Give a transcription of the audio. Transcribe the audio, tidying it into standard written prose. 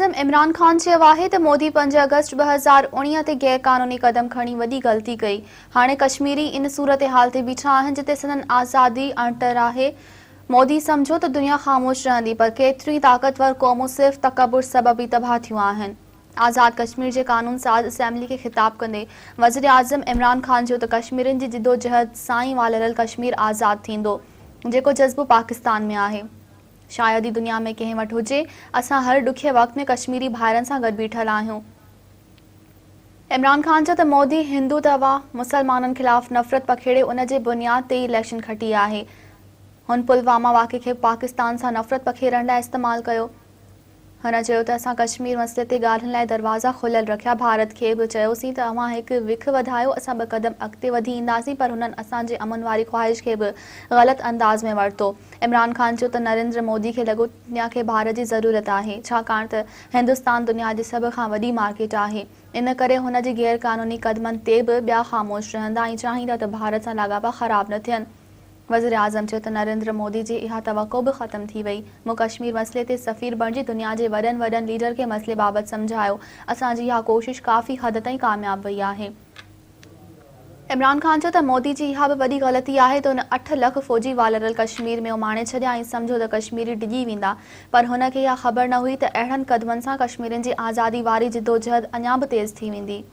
इमरान खान चयो आहे त मोदी 5 अगस्त 2019 ते गैर कानूनी कदम खणी वॾी ग़लती कई। हाणे कश्मीरी इन सूरत हाल ते बीठा आहिनि जिते संदन आज़ादी अणतर आहे। मोदी समझो त दुनिया ख़ामोश रहंदी, पर केतिरी ताक़तवर क़ौमूं सिर्फ़ तकबुर सबब ई तबाह थियूं आहिनि। आज़ाद कश्मीर जे कानून साज़ असेंबली खे ख़िताब कंदे वज़ीर आज़म इमरान खान चयो त कश्मीरियुनि जी जिदोजहद सां ई वालरल कश्मीर आज़ाद थींदो, जेको जज़्बो पाकिस्तान में आहे। शायद ही दुनिया में कंहिं वटि हुजे। असां हर ॾुखिये वक़्त में कश्मीरी भाइरनि सां गॾु बीठल आहियूं। इमरान खान चयो त मोदी हिंदू तवा मुसलमाननि ख़िलाफ़ नफ़रत पखेड़े उन जे बुनियाद ते ई इलेक्शन खटी आहे। हुन पुलवामा वाक़े खे पाकिस्तान सां नफ़रत पखेड़ण लाइ इस्तेमालु कयो। हुन चयो त असां कश्मीर मसइले ते ॻाल्हियुनि लाइ दरवाज़ा खुलियल रखिया। भारत खे बि चयोसीं त अव्हां हिकु विख वधायो, असां 2 क़दम अॻिते वधी ईंदासीं, पर हुननि असांजे अमन वारी ख़्वाहिश खे बि ग़लति अंदाज़ में वरितो। इमरान खान चयो त नरेंद्र मोदी खे लॻो दुनिया खे भारत जी ज़रूरत आहे, छाकाणि त हिंदुस्तान दुनिया जी सभ खां वॾी मार्केट आहे। इन करे हुन जे गैर कानूनी क़दमनि ते बि ॿिया ख़ामोश रहंदा ऐं चाहींदा त भारत सां लाॻापा ख़राब न थियनि। वज़ीर आज़म चयो त नरेंद्र मोदी जी इहा तवक़ो बि ख़त्म थी वई। मूं कश्मीर मसइले ते सफ़ीर बणिजी दुनिया जे वॾनि लीडर खे मसइले बाबति सम्झायो। असांजी इहा कोशिश काफ़ी हद ताईं कामयाब वई आहे। इमरान खान चयो त मोदी जी इहा बि वॾी ग़लती आहे त हुन 8 लख फ़ौजी वालरल कश्मीर में उमाणे छॾिया ऐं सम्झो त कश्मीरी डिॼी वेंदा, पर हुन खे इहा ख़बर न हुई त अहिड़नि क़दमनि सां कश्मीरियुनि जी आज़ादी वारी जिदोजहद अञा बि तेज़ थी वेंदी।